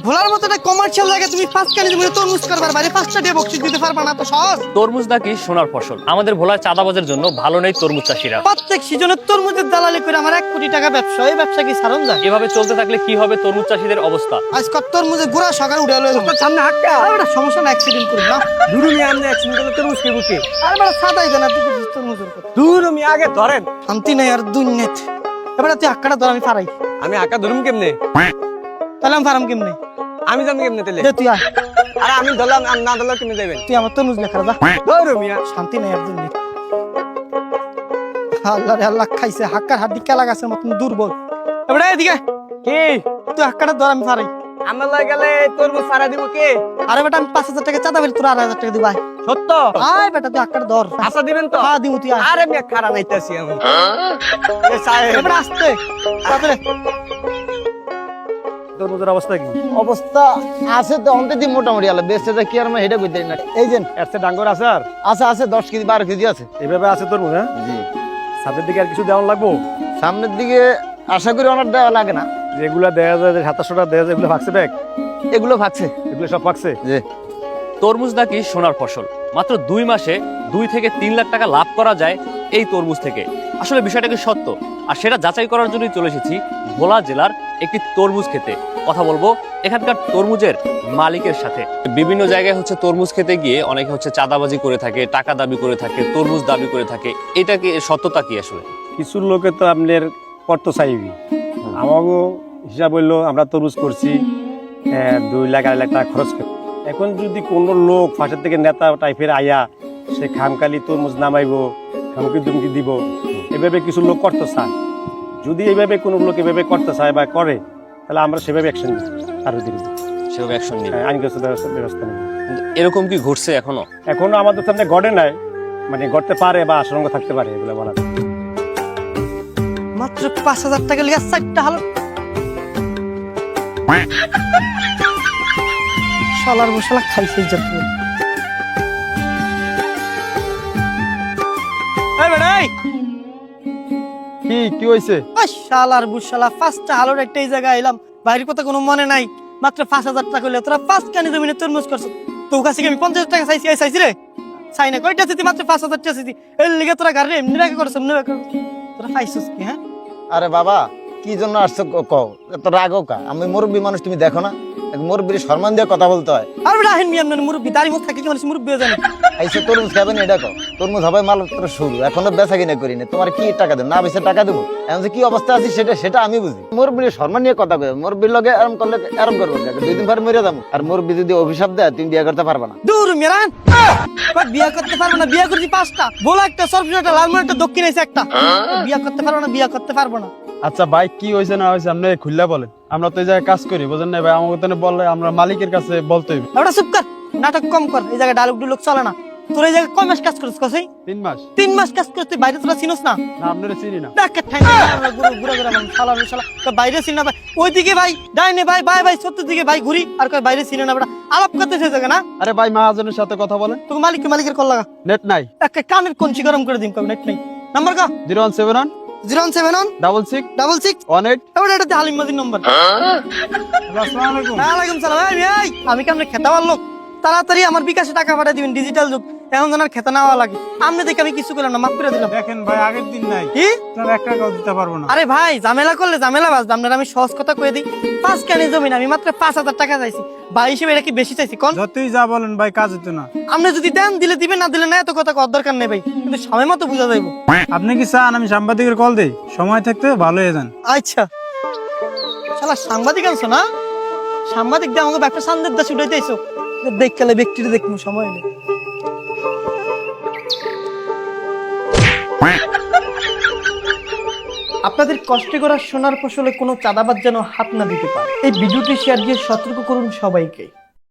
ভোলার মতো একটা কমার্শিয়াল জায়গা তুমি 5 কানি জমি তরমুজ করবার বাইরে 5টা দিয়ে বকশিশ দিতে পারবা না তো সহজ। তরমুজ নাকি সোনার ফসল। আমাদের ভোলার চাঁদাবাজের জন্য ভালো নেই তরমুজ চাষিরা। প্রত্যেক সিজনে তরমুজের দালালি করে আমার 1 কোটি টাকা ব্যবসা, এই ব্যবসা কি সারণ যায়? এভাবে চলতে থাকলে কি হবে তরমুজ চাষীদের অবস্থা? আজ কত তরমুজের গুড়া সকালে উড়ে এলো সামনে হাক্কা। আর একটা সমস্যা না, অ্যাক্সিডেন্ট করব না। দুরুমি আমনে অ্যাকশন করলে তরমুজ কে বুকে আর বড় সাদাই জানা তুই তরমুজের কথা। দুরুমি আগে ধরেন। শান্তি নাই আর দুনিয়াতে। এবারে তুই হাক্কাটা ধর, আমি ফারাই। আমি আকা ধরুম কেমনে? তাহলে আমি ফারাম কেমনে? আমি জানি কেমনে তেলে? দে তুই আয়। আরে আমি ধরলাম আর না ধরলাম কেমনে যাবেন? তুই আমার তরমুজ লেখা যা। দুরুমি শান্তি নাই আর দুনিয়াতে। আল্লাহ রে আল্লাহ, খাইছে হাক্কার হাড্ডি কেলা গাছের মতন দুর্বল। এবারে এদিকে কি তুই হাক্কাটা ধর, আমি ফারাই। আমার লয় গেলে তরমুজ সারা দিব কে? আরে বেটা আমি 5000 টাকা চাঁদা ফেলি, তোর 8000 টাকা দিবাই। সত্য? আয় বেটা তুই হাক্কাটা ধর। আশা দিবেন তো? হ্যাঁ দিমু, তুই আয়। আরে মিয়া খারাপ নাইতাছি আমি। এ সাহেব এবারে আসতে তাড়াতাড়ি। তরমুজের অবস্থা কি? অবস্থা আছে তো অন্তত মোটামুটি আলো বেচতে যা কি আর আমি হেডা কইতে না। এই যে এর চেয়ে ডাঙ্গর আছে আর? আছে 10 কেজি 12 কেজি আছে। এভাবে আছে তরমুজ? হ্যাঁ, জি। সামনের দিকে আর কিছু দেওয়া লাগবো? সামনের দিকে আশা করি অনার দেওয়া লাগে না। যেগুলা দেয়া যায় 2700 টাকা দেয়া যায়, এগুলো ভাগছে ব্যাগ? এগুলো ভাগছে। এগুলো সব ভাগছে? জি। তরমুজ নাকি সোনার ফসল। মাত্র 2 মাসে 2 থেকে 3 লাখ টাকা লাভ করা যায় এই তরমুজ থেকে। আসলে বিষয়টা কি সত্য? আর সেটা যাচাই করার জন্যই চলে এসেছি ভোলা জেলার একটি তরমুজ খেতে। কথা বলবো এখানকার তরমুজের মালিকের সাথে। বিভিন্ন জায়গায় হচ্ছে তরমুজ খেতে গিয়ে অনেকে হচ্ছে চাঁদাবাজি করে থাকে, টাকা দাবি করে থাকে, তরমুজ দাবি করে থাকে। এটা কি সত্যতা কি আসলে? কিছু লোকে তো আপনার করতো চাইবি, আমাকেও হিসাব হইলো আমরা তরমুজ করছি 2 লাখ 2.5 লাখ টাকা খরচ করি। এখন যদি কোনো লোক ফাঁসের থেকে নেতা টাইপের আয়া সে খামকালি তরমুজ নামাইবো, খামকি দুমকি দিব, এভাবে কিছু লোক করতে চায়। যদি এইভাবে কোনো লোক এভাবে করতে চায় বা করে, তাহলে আমরা সেভাবে অ্যাকশন নিই। আরো দিন সেভাবে অ্যাকশন নিবে, আইনগত ব্যবস্থা নেব। এরকম কি ঘটছে এখনো? এখনো আমাদের সামনে ঘটে নাই, মানে ঘটতে পারে বা আশঙ্কা থাকতে পারে, এগুলো বলা যায়। মাত্র 5000 টাকা লিয়া 4টা হালো শালার মশলা খাইছে যত। এই বেটা এই কি হইছে? ওই শালার বুশালা 5টা হালোর একটা এই জায়গায় এলাম, বাইরের কথা কোনো মনে নাই। মাত্র 5000 টাকা হইলে তোরা 5 কানি জমিনে তরমুজ করছ। তোর কাছে কি আমি 50 টাকা চাইছি? এই চাইছি রে, চাই না। কয়টা চাইছি? মাত্র 5000 টাকা চাইছি। এর লিগে তোরা গাড়ি এমনি রাখা করছ, এমনি রাখা। তোরা পাইছস কি? হ্যাঁ আরে বাবা কি জন্য আসছো কও? এত রাগও কা? আমি মুরব্বী মানুষ, তুমি দেখো না মুরব্বীর সম্মান দিয়ে কথা বলতে হয়। আর বেটা আহেন মিয়ান মুরব্বি দাড়ি মুখ থাকে কি মানুষ মুরব্বি হয়ে জানে? আইসে তরমুজ খাবেন এটা কও? তরমুজ হবে মাত্র শুরু, এখনো বেচা কিনা করি না। তোমার কি টাকা দেব? না বেচে টাকা দেবো? এখন যে কি অবস্থা আছে সেটা আমি বুঝি। মুরব্বীর সম্মান নিয়ে কথা কই। মুরব্বীর লগে এরম করলে এরম করবো, 2 দিন পর মরে যাবো। আর মুরব্বী যদি অভিশাপ দেয় তুমি বিয়ে করতে পারবা না। দূর মেরান কই বিয়া করতে পারবো না? বিয়া করছি 5টা, বলা একটা সরপুর একটা লালমোহন একটা দক্ষিণ আছে একটা। বিয়া করতে পারবো না, বিয়া করতে পারবো না। আচ্ছা ভাই কি হয়েছে না হয়েছে আপনি খুললা বলেন। আমরা তো এই জায়গায় কাজ করি, বুঝেন না ভাই? আমাকে তো বললে আমরা মালিকের কাছে বলতে হইবে। ওটা চুপ কর, নাটক কম কর। এই জায়গায় ডায়লগ ডুলক চলে না। তোর এই জায়গায় কয় মাস কাজ করিস? কসই 3 মাস। 3 মাস কাজ করিস তুই? বাইরে তোরা চিনোস না? না আপনারা চিনি না। দেখ ঠাই গুড়া গুড়া মানে শালা শালা তো বাইরে চিনি না ভাই। ওইদিকে ভাই ডাইনে ভাই বাই ভাই সত্যি দিকে ভাই ঘুরি আর কয় বাইরে চিনি না। বেটা আলাপ করতে সেই জায়গা না। আরে ভাই মহাজনের সাথে কথা বলেন। তোকে মালিকের কল লাগা। নেট নাই। একটা কানের কঞ্চি গরম করে দিম, কবে নেট নাই। নাম্বার কা 017 071 66 66 18। এবারে এটা হালিম মাদির নম্বর। আসসালামু আলাইকুম। ওয়ালাইকুম সালাম। এই আমি কেমনে খেতা পারলো? তাড়াতাড়ি আমার বিকাশে টাকা পাঠিয়ে দিবেন, ডিজিটাল যুগ এখন যেন আর খেতা নেওয়া লাগে। আপনি দেখে আমি কিছু করলাম না, মাফ করে দিলাম। দেখেন ভাই আগের দিন নাই, কি তার 1 টাকাও দিতে পারবো না। আরে ভাই ঝামেলা করলে ঝামেলা বাঁচবে। আপনার আমি সহজ কথা কয়ে দিই, 5 কানি জমি আমি মাত্র 5000 টাকা চাইছি। ভাই হিসেবে এটা কি বেশি চাইছি? কোন যতই যা বলেন ভাই কাজ হতো না। আপনি যদি দেন দিলে দিবেন, না দিলে না। এত কথা কর দরকার নেই ভাই, কিন্তু সময় মতো বুঝা যাইব। আপনি কি চান আমি সাংবাদিকের কল দেই? সময় থাকতে ভালো হয়ে যান। আচ্ছা শালা সাংবাদিক আনছো না? সাংবাদিক দিয়ে আমাকে ব্যবসা সান্দের দা ছুটাইতে আইছো। দেখ গেলে ব্যক্তিটা দেখবো সময় নেই। আপনাদের কষ্ট করা সোনার ফসলে কোনো চাঁদাবাজ যেন হাত না দিতে পারে। এই ভিডিওটি শেয়ার দিয়ে সতর্ক করুন সবাইকে।